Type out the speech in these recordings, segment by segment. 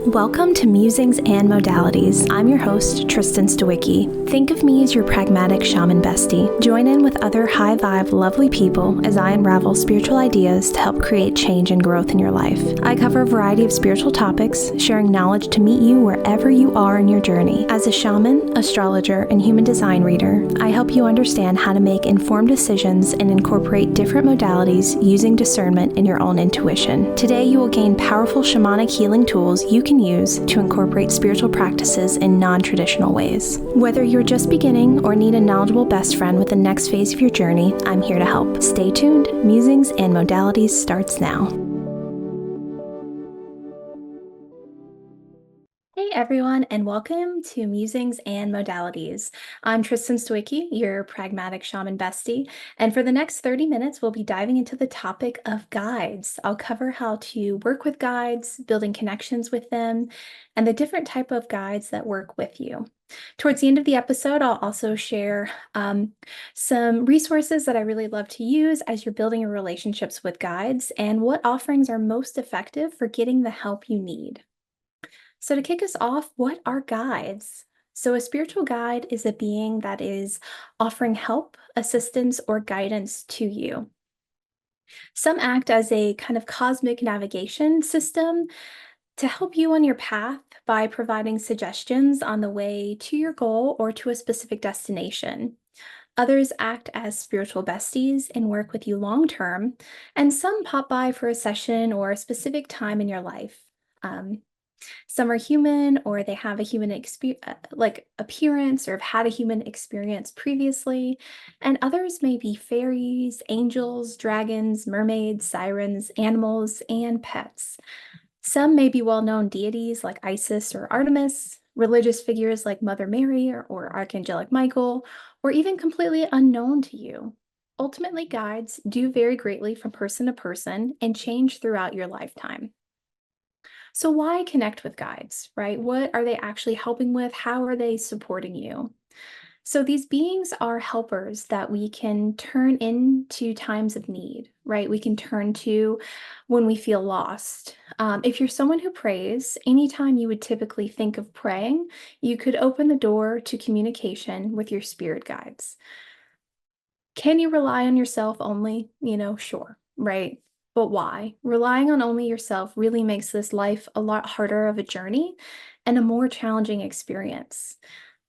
Welcome to Musings and Modalities. I'm your host, Tristen Stawicki. Think of me as your pragmatic shaman bestie. Join in with other high-vibe, lovely people as I unravel spiritual ideas to help create change and growth in your life. I cover a variety of spiritual topics, sharing knowledge to meet you wherever you are in your journey. As a shaman, astrologer, and human design reader, I help you understand how to make informed decisions and incorporate different modalities using discernment and your own intuition. Today, you will gain powerful shamanic healing tools you can use to incorporate spiritual practices in non-traditional ways. Whether you're just beginning or need a knowledgeable best friend with the next phase of your journey, I'm here to help. Stay tuned. Musings and Modalities starts now. Hey everyone, and welcome to Musings and Modalities. I'm Tristen Stawicki, your pragmatic shaman bestie, and for the next 30 minutes, we'll be diving into the topic of guides. I'll cover how to work with guides, building connections with them, and the different type of guides that work with you. Towards the end of the episode, I'll also share some resources that I really love to use as you're building your relationships with guides and what offerings are most effective for getting the help you need. So to kick us off, what are guides? So a spiritual guide is a being that is offering help, assistance, or guidance to you. Some act as a kind of cosmic navigation system to help you on your path by providing suggestions on the way to your goal or to a specific destination. Others act as spiritual besties and work with you long term, and some pop by for a session or a specific time in your life. Some are human, or they have a human appearance, or have had a human experience previously, and others may be fairies, angels, dragons, mermaids, sirens, animals, and pets. Some may be well-known deities like Isis or Artemis, religious figures like Mother Mary or Archangelic Michael, or even completely unknown to you. Ultimately, guides do vary greatly from person to person and change throughout your lifetime. So why connect with guides, right? What are they actually helping with? How are they supporting you? So these beings are helpers that we can turn into times of need, right? We can turn to when we feel lost. If you're someone who prays, anytime you would typically think of praying, you could open the door to communication with your spirit guides. Can you rely on yourself only? Sure, right? But why? Relying on only yourself really makes this life a lot harder of a journey and a more challenging experience.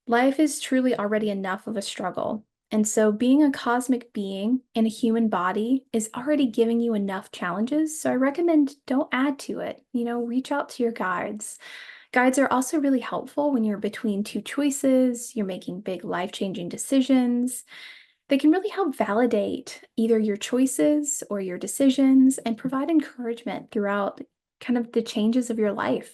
Life is truly already enough of a struggle. And so being a cosmic being in a human body is already giving you enough challenges. So I recommend don't add to it. Reach out to your guides. Guides are also really helpful when you're between two choices, you're making big life-changing decisions. They can really help validate either your choices or your decisions and provide encouragement throughout kind of the changes of your life.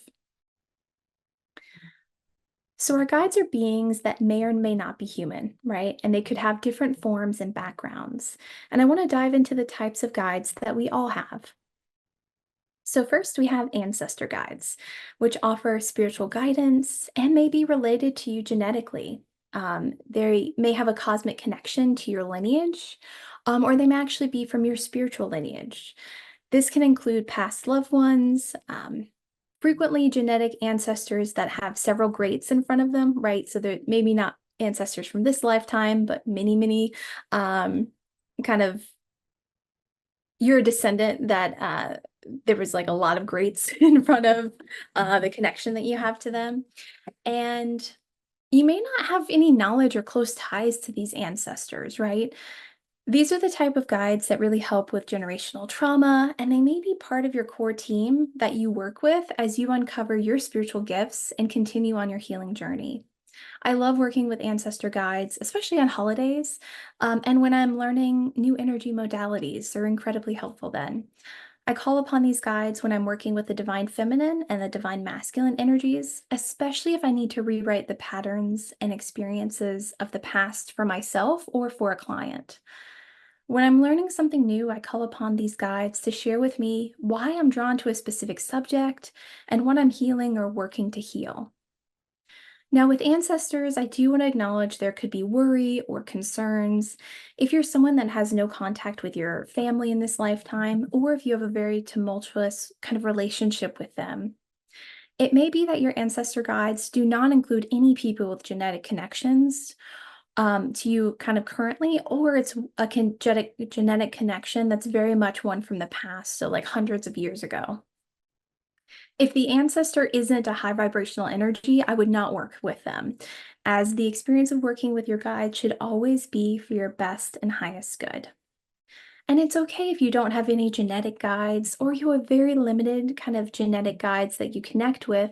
So our guides are beings that may or may not be human, right? And they could have different forms and backgrounds. And I want to dive into the types of guides that we all have. So first we have ancestor guides, which offer spiritual guidance and may be related to you genetically. They may have a cosmic connection to your lineage, or they may actually be from your spiritual lineage. This can include past loved ones, frequently genetic ancestors that have several greats in front of them, right? So they're maybe not ancestors from this lifetime, but many, kind of you're a descendant that there was like a lot of greats in front of the connection that you have to them. And you may not have any knowledge or close ties to these ancestors, right? These are the type of guides that really help with generational trauma, and they may be part of your core team that you work with as you uncover your spiritual gifts and continue on your healing journey. I love working with ancestor guides, especially on holidays, and when I'm learning new energy modalities. They're incredibly helpful then. I call upon these guides when I'm working with the divine feminine and the divine masculine energies, especially if I need to rewrite the patterns and experiences of the past for myself or for a client. When I'm learning something new, I call upon these guides to share with me why I'm drawn to a specific subject and what I'm healing or working to heal. Now, with ancestors, I do want to acknowledge there could be worry or concerns. If you're someone that has no contact with your family in this lifetime, or if you have a very tumultuous kind of relationship with them, It may be that your ancestor guides do not include any people with genetic connections to you kind of currently, or it's a genetic connection that's very much one from the past, so like hundreds of years ago. If the ancestor isn't a high vibrational energy, I would not work with them, as the experience of working with your guide should always be for your best and highest good. And it's okay if you don't have any genetic guides or you have very limited kind of genetic guides that you connect with,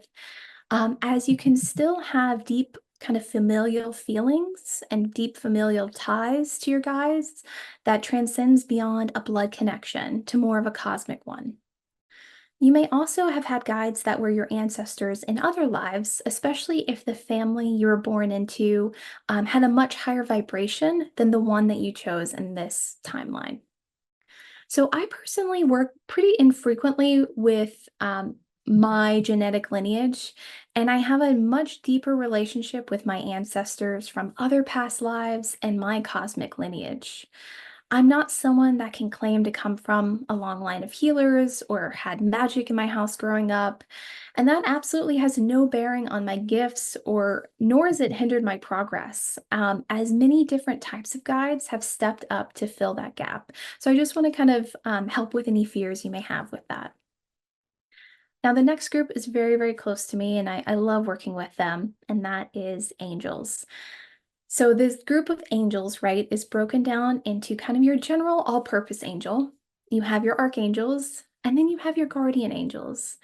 as you can still have deep kind of familial feelings and deep familial ties to your guides that transcends beyond a blood connection to more of a cosmic one. You may also have had guides that were your ancestors in other lives, especially if the family you were born into had a much higher vibration than the one that you chose in this timeline. So I personally work pretty infrequently with my genetic lineage, and I have a much deeper relationship with my ancestors from other past lives and my cosmic lineage. I'm not someone that can claim to come from a long line of healers or had magic in my house growing up, and that absolutely has no bearing on my gifts or nor has it hindered my progress, as many different types of guides have stepped up to fill that gap. So I just want to kind of help with any fears you may have with that. Now, the next group is very, very close to me, and I love working with them, and that is angels. So this group of angels, right, is broken down into kind of your general all-purpose angel. You have your archangels, and then you have your guardian angels.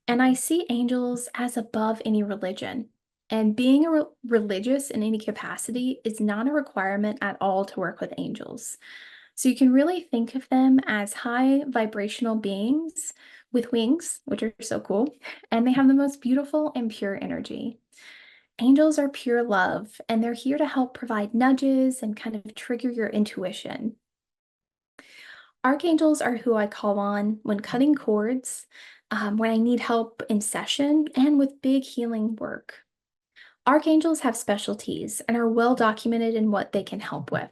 And I see angels as above any religion. And being a religious in any capacity is not a requirement at all to work with angels. So you can really think of them as high vibrational beings with wings, which are so cool, and they have the most beautiful and pure energy. Angels are pure love, and they're here to help provide nudges and kind of trigger your intuition. Archangels are who I call on when cutting cords, when I need help in session, and with big healing work. Archangels have specialties and are well documented in what they can help with.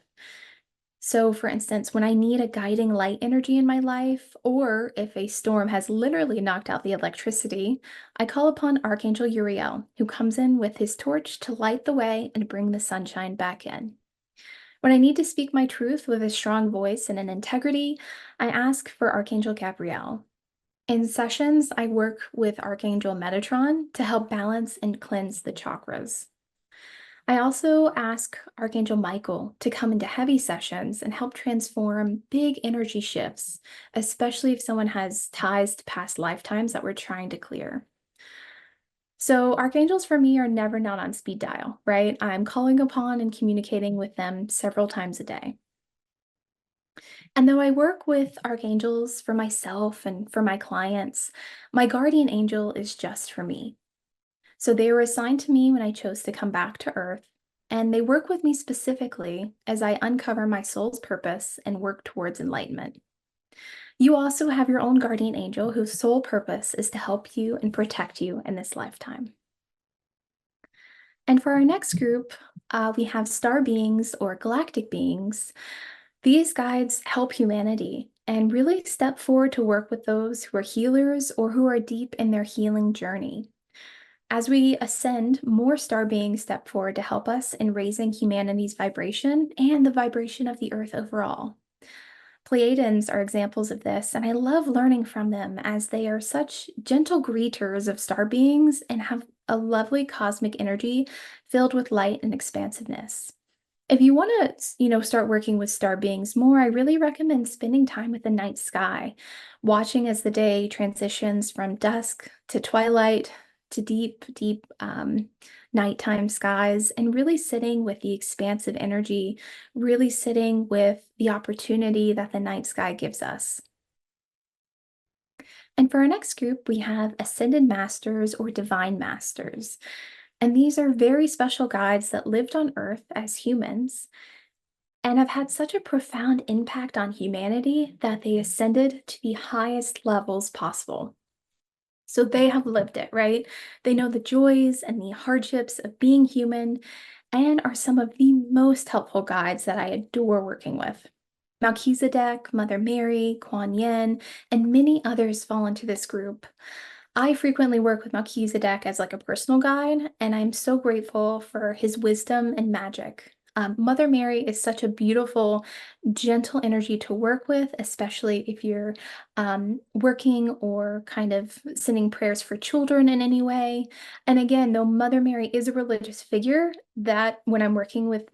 So, for instance, when I need a guiding light energy in my life, or if a storm has literally knocked out the electricity, I call upon Archangel Uriel, who comes in with his torch to light the way and bring the sunshine back in. When I need to speak my truth with a strong voice and an integrity, I ask for Archangel Gabriel. In sessions, I work with Archangel Metatron to help balance and cleanse the chakras. I also ask Archangel Michael to come into heavy sessions and help transform big energy shifts, especially if someone has ties to past lifetimes that we're trying to clear. So, archangels for me are never not on speed dial, right? I'm calling upon and communicating with them several times a day. And though I work with archangels for myself and for my clients, my guardian angel is just for me. So they were assigned to me when I chose to come back to Earth, and they work with me specifically as I uncover my soul's purpose and work towards enlightenment. You also have your own guardian angel whose sole purpose is to help you and protect you in this lifetime. And for our next group, we have star beings or galactic beings. These guides help humanity and really step forward to work with those who are healers or who are deep in their healing journey. As we ascend, more star beings step forward to help us in raising humanity's vibration and the vibration of the earth overall. Pleiadians are examples of this, and I love learning from them as they are such gentle greeters of star beings and have a lovely cosmic energy filled with light and expansiveness. If you want to, start working with star beings more, I really recommend spending time with the night sky, watching as the day transitions from dusk to twilight to deep, deep nighttime skies, and really sitting with the expansive energy, really sitting with the opportunity that the night sky gives us. And for our next group, we have Ascended Masters or Divine Masters. And these are very special guides that lived on Earth as humans and have had such a profound impact on humanity that they ascended to the highest levels possible. So they have lived it, right? They know the joys and the hardships of being human and are some of the most helpful guides that I adore working with. Melchizedek, Mother Mary, Kuan Yin, and many others fall into this group. I frequently work with Melchizedek as like a personal guide, and I'm so grateful for his wisdom and magic. Mother Mary is such a beautiful, gentle energy to work with, especially if you're working or kind of sending prayers for children in any way. And again, though Mother Mary is a religious figure, that when I'm working with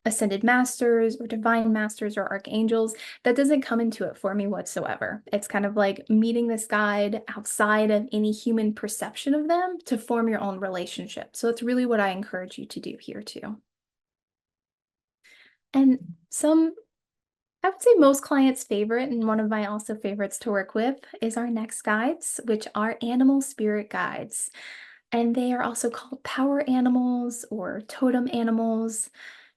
ascended masters or divine masters or archangels, that doesn't come into it for me whatsoever. It's kind of like meeting this guide outside of any human perception of them to form your own relationship. So it's really what I encourage you to do here too. And I would say most clients' favorite, and one of my also favorites to work with, is our next guides, which are animal spirit guides. And they are also called power animals or totem animals.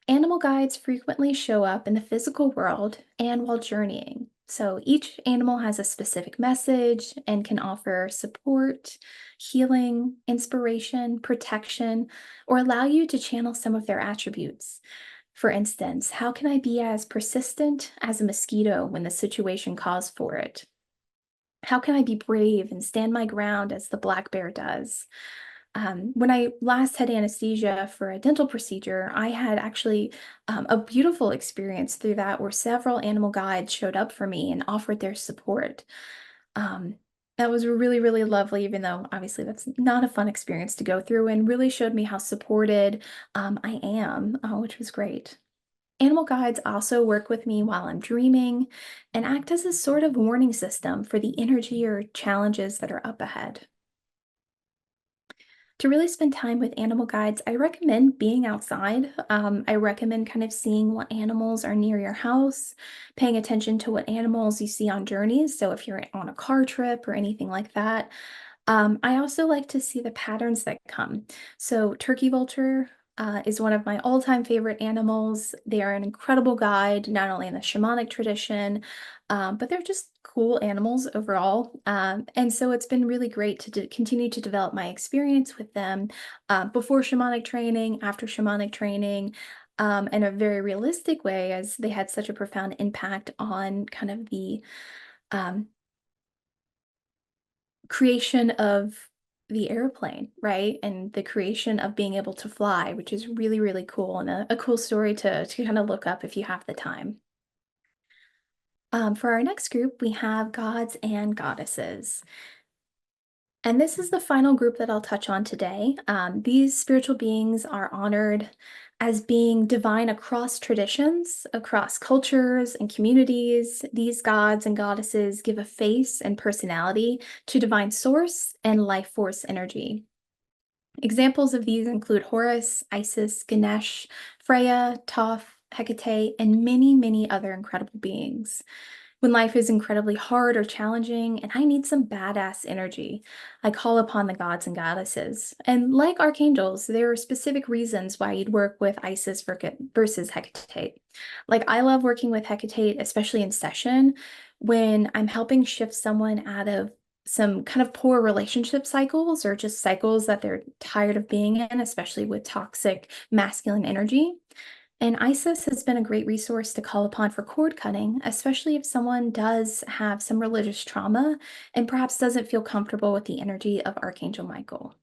Animal guides frequently show up in the physical world and while journeying. So each animal has a specific message and can offer support, healing, inspiration, protection, or allow you to channel some of their attributes. For instance, how can I be as persistent as a mosquito when the situation calls for it? How can I be brave and stand my ground as the black bear does? When I last had anesthesia for a dental procedure, I had actually a beautiful experience through that where several animal guides showed up for me and offered their support. Um, that was really, really lovely, even though obviously that's not a fun experience to go through, and really showed me how supported I am, which was great. Animal guides also work with me while I'm dreaming and act as a sort of warning system for the energy or challenges that are up ahead. To really spend time with animal guides, I recommend being outside. I recommend kind of seeing what animals are near your house, paying attention to what animals you see on journeys. So if you're on a car trip or anything like that, I also like to see the patterns that come. So, turkey vulture is one of my all-time favorite animals. They are an incredible guide, not only in the shamanic tradition, but they're just cool animals overall. And so it's been really great to continue to develop my experience with them before shamanic training, after shamanic training. In a very realistic way, as they had such a profound impact on kind of the um, creation of the airplane, right? And the creation of being able to fly, which is really, really cool and a cool story to kind of look up if you have the time. For our next group, we have gods and goddesses. And this is the final group that I'll touch on today. These spiritual beings are honored as being divine across traditions, across cultures and communities. These gods and goddesses give a face and personality to divine source and life force energy. Examples of these include Horus, Isis, Ganesh, Freya, Thoth, Hecate, and many, many other incredible beings. When life is incredibly hard or challenging and I need some badass energy, I call upon the gods and goddesses. And like archangels, there are specific reasons why you'd work with Isis versus Hecate. Like I love working with Hecate, especially in session, when I'm helping shift someone out of some kind of poor relationship cycles or just cycles that they're tired of being in, especially with toxic masculine energy. And ISIS has been a great resource to call upon for cord cutting, especially if someone does have some religious trauma and perhaps doesn't feel comfortable with the energy of Archangel Michael.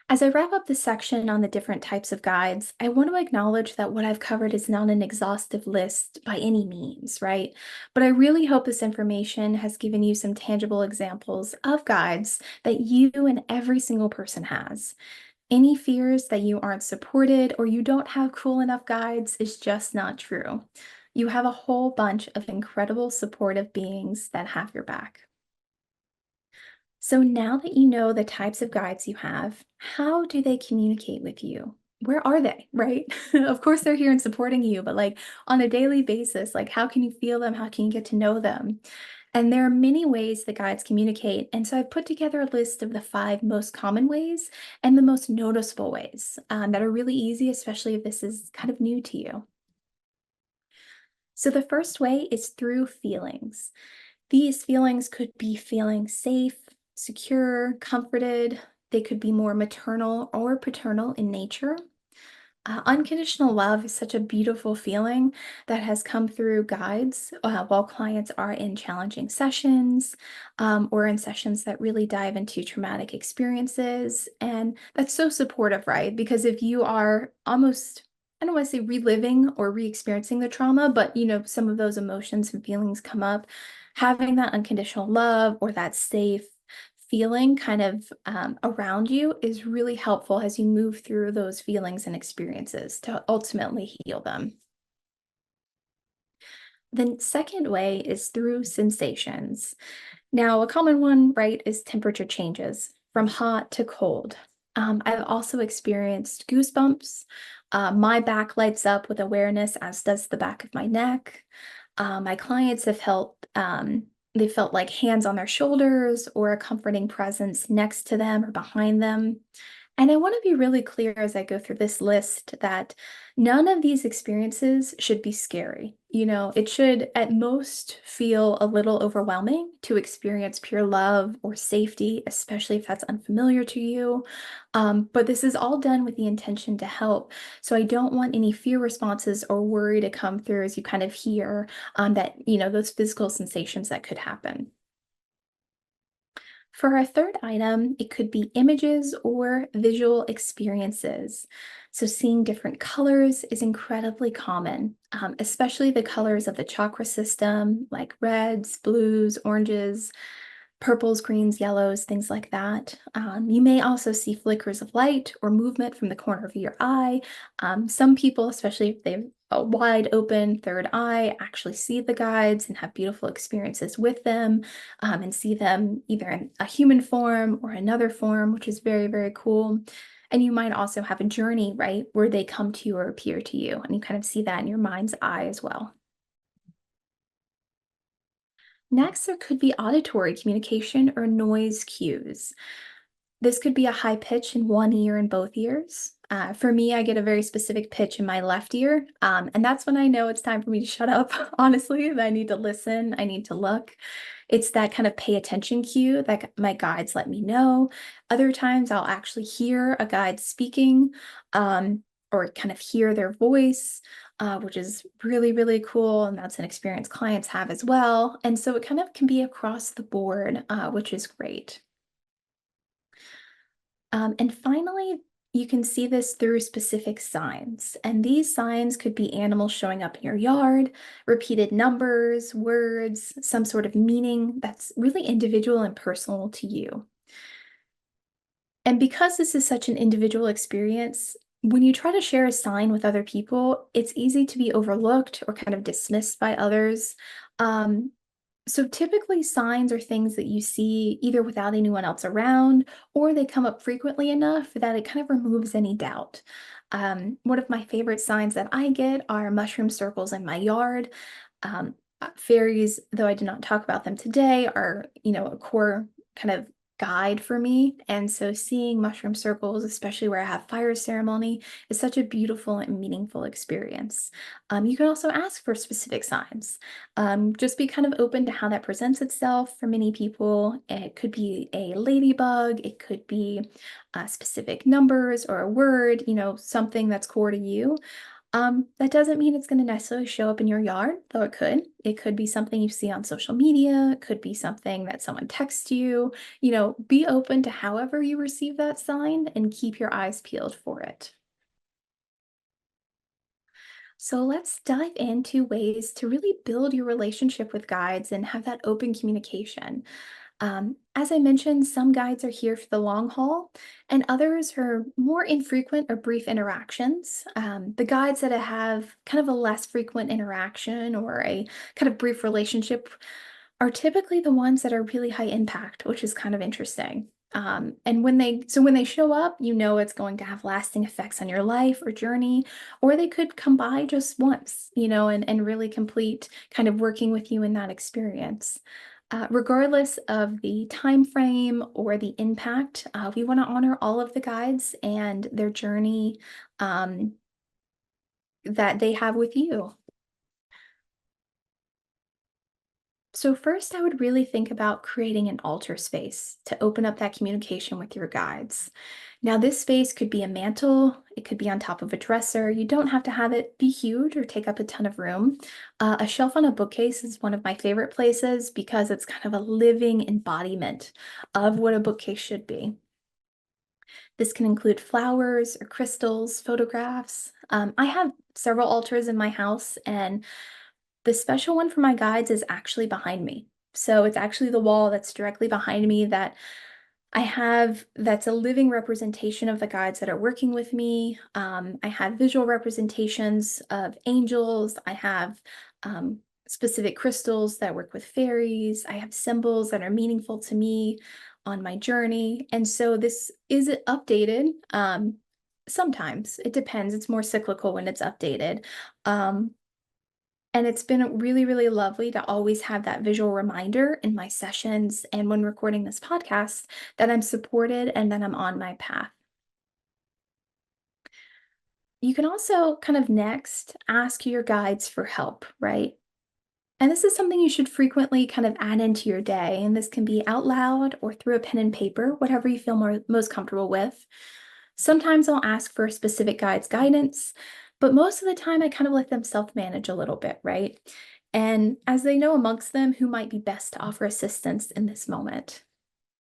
As I wrap up this section on the different types of guides, I want to acknowledge that what I've covered is not an exhaustive list by any means, right? But I really hope this information has given you some tangible examples of guides that you and every single person has. Any fears that you aren't supported or you don't have cool enough guides is just not true. You have a whole bunch of incredible supportive beings that have your back. So now that you know the types of guides you have, how do they communicate with you? Where are they, right? Of course, they're here and supporting you, but like on a daily basis, like how can you feel them? How can you get to know them? And there are many ways the guides communicate. And so I've put together a list of the 5 most common ways and the most noticeable ways that are really easy, especially if this is kind of new to you. So the first way is through feelings. These feelings could be feeling safe, secure, comforted. They could be more maternal or paternal in nature. Unconditional love is such a beautiful feeling that has come through guides while clients are in challenging sessions or in sessions that really dive into traumatic experiences. And that's so supportive, right? Because if you are almost, I don't want to say reliving or re-experiencing the trauma, but some of those emotions and feelings come up, having that unconditional love or that safe feeling kind of around you is really helpful as you move through those feelings and experiences to ultimately heal them. The second way is through sensations. Now, a common one, right, is temperature changes from hot to cold. I've also experienced goosebumps. My back lights up with awareness, as does the back of my neck. My clients have they felt like hands on their shoulders or a comforting presence next to them or behind them. And I want to be really clear as I go through this list that none of these experiences should be scary. It should at most feel a little overwhelming to experience pure love or safety, especially if that's unfamiliar to you. But this is all done with the intention to help. So I don't want any fear responses or worry to come through as you kind of hear those physical sensations that could happen. For our third item, it could be images or visual experiences. So, seeing different colors is incredibly common, especially the colors of the chakra system, like reds, blues, oranges, purples, greens, yellows, things like that. You may also see flickers of light or movement from the corner of your eye. Some people, especially if they have a wide open third eye, actually see the guides and have beautiful experiences with them and see them either in a human form or another form, which is very, very cool. And you might also have a journey, right, where they come to you or appear to you, and you kind of see that in your mind's eye as well. Next, there could be auditory communication or noise cues. This could be a high pitch in one ear and both ears. For me, I get a very specific pitch in my left ear, and that's when I know it's time for me to shut up, honestly, that I need to listen, I need to look. It's that kind of pay attention cue that my guides let me know. Other times, I'll actually hear a guide speaking or kind of hear their voice, which is really, really cool. And that's an experience clients have as well. And so it kind of can be across the board, which is great. And finally, you can see this through specific signs. And these signs could be animals showing up in your yard, repeated numbers, words, some sort of meaning that's really individual and personal to you. And because this is such an individual experience, when you try to share a sign with other people, it's easy to be overlooked or kind of dismissed by others. Um, so typically, signs are things that you see either without anyone else around or they come up frequently enough that it kind of removes any doubt. One of my favorite signs that I get are mushroom circles in my yard. Fairies, though I did not talk about them today, are, a core kind of guide for me. And so seeing mushroom circles, especially where I have fire ceremony, is such a beautiful and meaningful experience. You can also ask for specific signs. Just be kind of open to how that presents itself for many people. It could be a ladybug, it could be specific numbers or a word, something that's core to you. That doesn't mean it's going to necessarily show up in your yard, though it could. It could be something you see on social media, it could be something that someone texts you. Be open to however you receive that sign and keep your eyes peeled for it. So let's dive into ways to really build your relationship with guides and have that open communication. As I mentioned, some guides are here for the long haul, and others are more infrequent or brief interactions. The guides that have kind of a less frequent interaction or a kind of brief relationship are typically the ones that are really high impact, which is kind of interesting. And when they show up, it's going to have lasting effects on your life or journey, or they could come by just once, and really complete kind of working with you in that experience. Regardless of the time frame or the impact, we want to honor all of the guides and their journey um, that they have with you. So first, I would really think about creating an altar space to open up that communication with your guides. Now, this space could be a mantle, it could be on top of a dresser. You don't have to have it be huge or take up a ton of room. A shelf on a bookcase is one of my favorite places because it's kind of a living embodiment of what a bookcase should be. This can include flowers or crystals, photographs. I have several altars in my house, and the special one for my guides is actually behind me. So it's actually the wall that's directly behind me that I have that's a living representation of the guides that are working with me. I have visual representations of angels. I have specific crystals that work with fairies. I have symbols that are meaningful to me on my journey. And so this is updated. Sometimes it depends. It's more cyclical when it's updated. Um, and it's been really, really lovely to always have that visual reminder in my sessions and when recording this podcast that I'm supported and that I'm on my path. You can also kind of next ask your guides for help, right? And this is something you should frequently kind of add into your day. And this can be out loud or through a pen and paper, whatever you feel most comfortable with. Sometimes I'll ask for a specific guide's guidance, but most of the time I kind of let them self-manage a little bit, right? And as they know amongst them who might be best to offer assistance in this moment.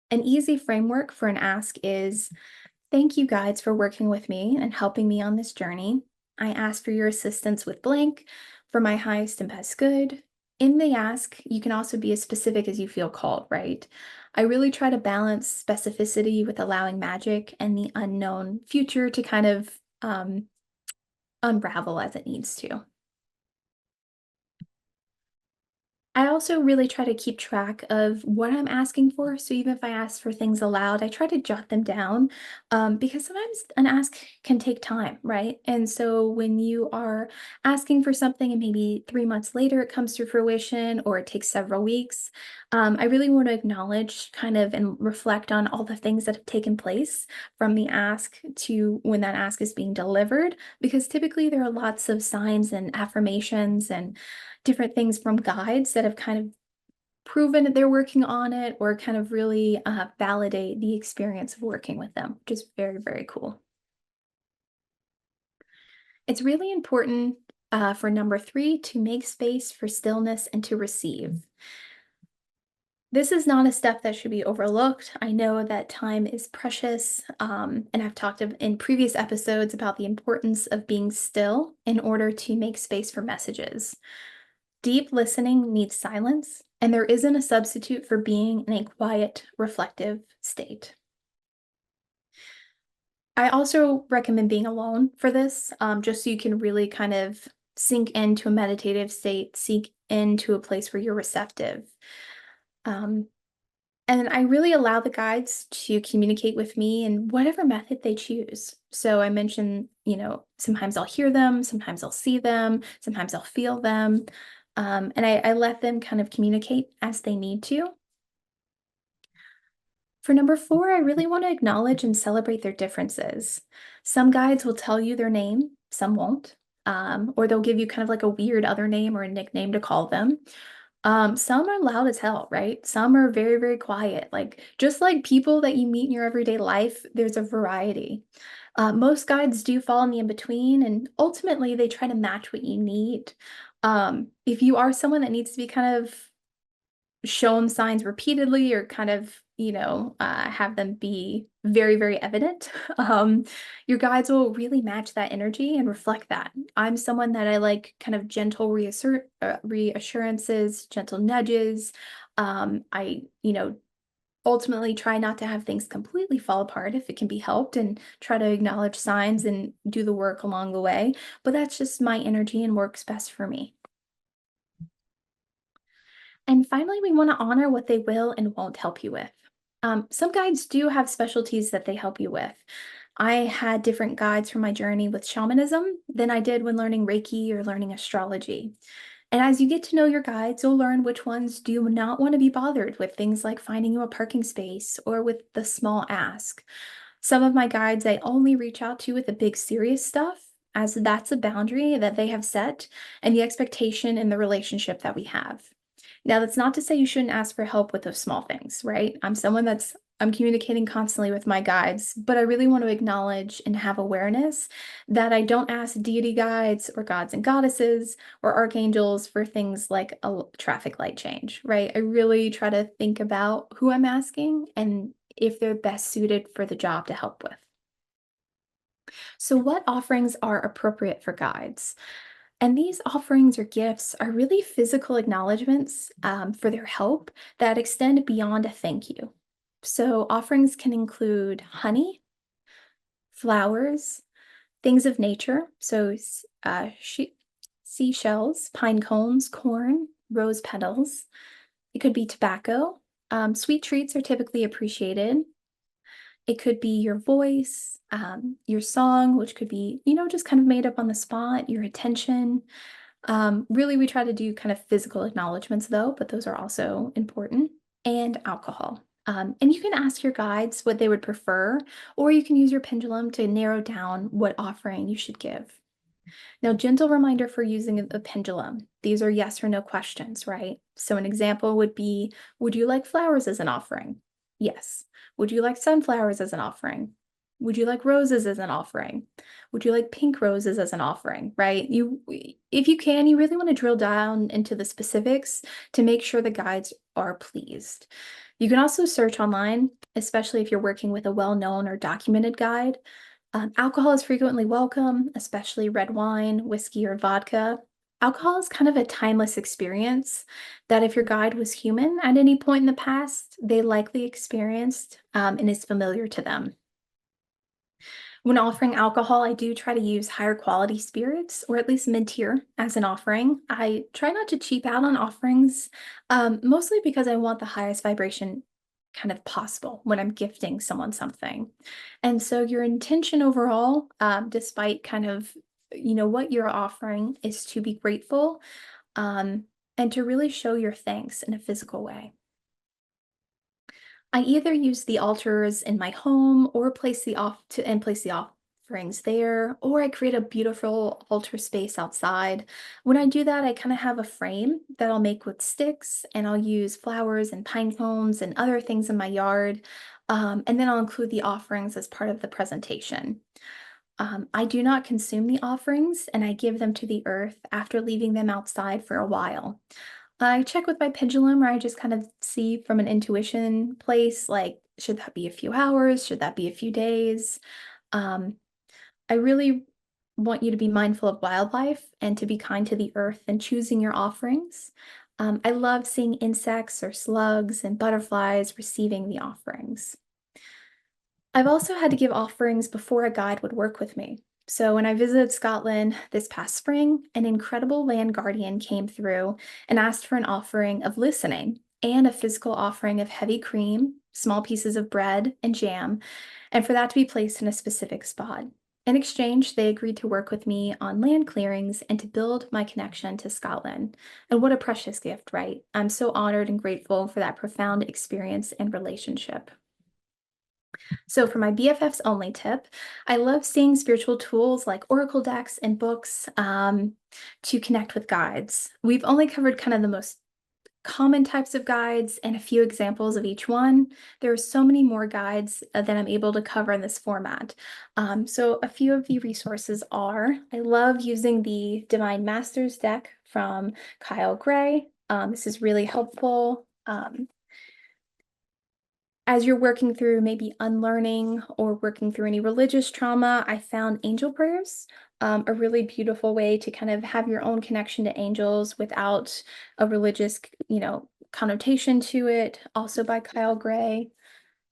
An easy framework for an ask is, thank you guides for working with me and helping me on this journey. I ask for your assistance with blank for my highest and best good. In the ask, you can also be as specific as you feel called, right? I really try to balance specificity with allowing magic and the unknown future to kind of unravel as it needs to. I also really try to keep track of what I'm asking for. So even if I ask for things aloud, I try to jot them down because sometimes an ask can take time, right? And so when you are asking for something and maybe 3 months later it comes to fruition or it takes several weeks, I really want to acknowledge kind of and reflect on all the things that have taken place from the ask to when that ask is being delivered, because typically there are lots of signs and affirmations and different things from guides that have kind of proven that they're working on it or kind of really validate the experience of working with them, which is very, very cool. It's really important for number three to make space for stillness and to receive. This is not a step that should be overlooked. I know that time is precious, and I've talked in previous episodes about the importance of being still in order to make space for messages. Deep listening needs silence, and there isn't a substitute for being in a quiet, reflective state. I also recommend being alone for this, just so you can really kind of sink into a meditative state, sink into a place where you're receptive. Um, and I really allow the guides to communicate with me in whatever method they choose. So I mentioned, sometimes I'll hear them, sometimes I'll see them, sometimes I'll feel them. And I let them kind of communicate as they need to. For number four, I really want to acknowledge and celebrate their differences. Some guides will tell you their name, some won't. Or they'll give you kind of like a weird other name or a nickname to call them. Some are loud as hell, right? Some are very, very quiet. Like just like people that you meet in your everyday life, there's a variety. Most guides do fall in the in-between, and ultimately they try to match what you need. If you are someone that needs to be kind of shown signs repeatedly or kind of, have them be very, very evident, your guides will really match that energy and reflect that. I'm someone that I like kind of gentle reassurances, gentle nudges. I, ultimately try not to have things completely fall apart if it can be helped and try to acknowledge signs and do the work along the way. But that's just my energy and works best for me. And finally, we want to honor what they will and won't help you with. Some guides do have specialties that they help you with. I had different guides for my journey with shamanism than I did when learning Reiki or learning astrology. And as you get to know your guides, you'll learn which ones do not want to be bothered with things like finding you a parking space or with the small ask. Some of my guides I only reach out to with the big serious stuff, as that's a boundary that they have set and the expectation in the relationship that we have. Now, that's not to say you shouldn't ask for help with those small things, right? I'm communicating constantly with my guides, but I really want to acknowledge and have awareness that I don't ask deity guides or gods and goddesses or archangels for things like a traffic light change, right? I really try to think about who I'm asking and if they're best suited for the job to help with. So, what offerings are appropriate for guides? And these offerings or gifts are really physical acknowledgments for their help that extend beyond a thank you. So, offerings can include honey, flowers, things of nature, so seashells, pine cones, corn, rose petals. It could be tobacco. Sweet treats are typically appreciated. It could be your voice, your song, which could be, just kind of made up on the spot, your attention. Really, we try to do kind of physical acknowledgments though, but those are also important, and alcohol. And you can ask your guides what they would prefer, or you can use your pendulum to narrow down what offering you should give. Now, gentle reminder for using a pendulum. These are yes or no questions, right? So, an example would be, would you like flowers as an offering? Yes. Would you like sunflowers as an offering? Would you like roses as an offering? Would you like pink roses as an offering, right? If you can, you really want to drill down into the specifics to make sure the guides are pleased. You can also search online, especially if you're working with a well-known or documented guide. Alcohol is frequently welcome, especially red wine, whiskey, or vodka. Alcohol is kind of a timeless experience that if your guide was human at any point in the past, they likely experienced and is familiar to them. When offering alcohol, I do try to use higher quality spirits or at least mid-tier as an offering. I try not to cheap out on offerings, mostly because I want the highest vibration kind of possible when I'm gifting someone something. And so your intention overall, despite kind of, what you're offering is to be grateful, um, and to really show your thanks in a physical way. I either use the altars in my home or place the offerings there, or I create a beautiful altar space outside. When I do that, I kind of have a frame that I'll make with sticks and I'll use flowers and pine cones and other things in my yard. And then I'll include the offerings as part of the presentation. I do not consume the offerings and I give them to the earth after leaving them outside for a while. I check with my pendulum, or I just kind of see from an intuition place, like, should that be a few hours? Should that be a few days? Um, I really want you to be mindful of wildlife and to be kind to the earth and choosing your offerings. I love seeing insects or slugs and butterflies receiving the offerings. I've also had to give offerings before a guide would work with me. So when I visited Scotland this past spring, an incredible land guardian came through and asked for an offering of listening and a physical offering of heavy cream, small pieces of bread, and jam, and for that to be placed in a specific spot. In exchange, they agreed to work with me on land clearings and to build my connection to Scotland. And what a precious gift, right? I'm so honored and grateful for that profound experience and relationship. So for my BFFs only tip, I love seeing spiritual tools like oracle decks and books to connect with guides. We've only covered kind of the most common types of guides and a few examples of each one. There are so many more guides that I'm able to cover in this format. So a few of the resources are, I love using the Divine Masters deck from Kyle Gray. This is really helpful. As you're working through maybe unlearning or working through any religious trauma, I found angel prayers a really beautiful way to kind of have your own connection to angels without a religious, connotation to it. Also by Kyle Gray.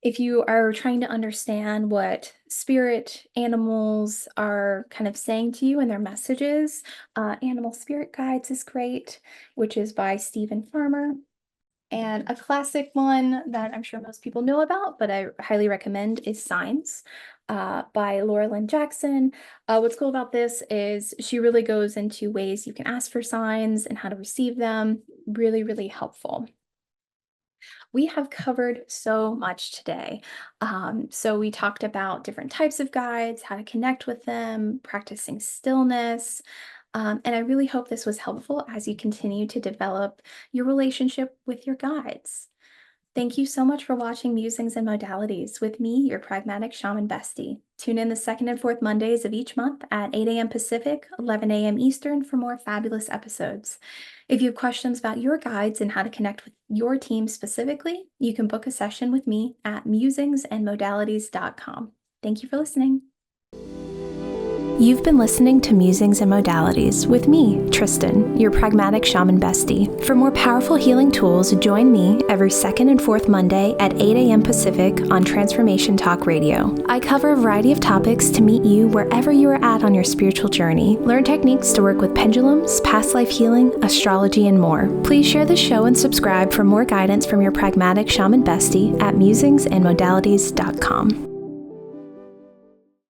If you are trying to understand what spirit animals are kind of saying to you and their messages, Animal Spirit Guides is great, which is by Stephen Farmer. And a classic one that I'm sure most people know about, but I highly recommend is Signs by Laura Lynn Jackson. What's cool about this is she really goes into ways you can ask for signs and how to receive them. Really, really helpful. We have covered so much today. So we talked about different types of guides, how to connect with them, practicing stillness, And I really hope this was helpful as you continue to develop your relationship with your guides. Thank you so much for watching Musings and Modalities with me, your pragmatic shaman bestie. Tune in the second and fourth Mondays of each month at 8 a.m. Pacific, 11 a.m. Eastern for more fabulous episodes. If you have questions about your guides and how to connect with your team specifically, you can book a session with me at musingsandmodalities.com. Thank you for listening. You've been listening to Musings and Modalities with me, Tristen, your pragmatic shaman bestie. For more powerful healing tools, join me every second and fourth Monday at 8 a.m. Pacific on Transformation Talk Radio. I cover a variety of topics to meet you wherever you are at on your spiritual journey. Learn techniques to work with pendulums, past life healing, astrology, and more. Please share the show and subscribe for more guidance from your pragmatic shaman bestie at musingsandmodalities.com.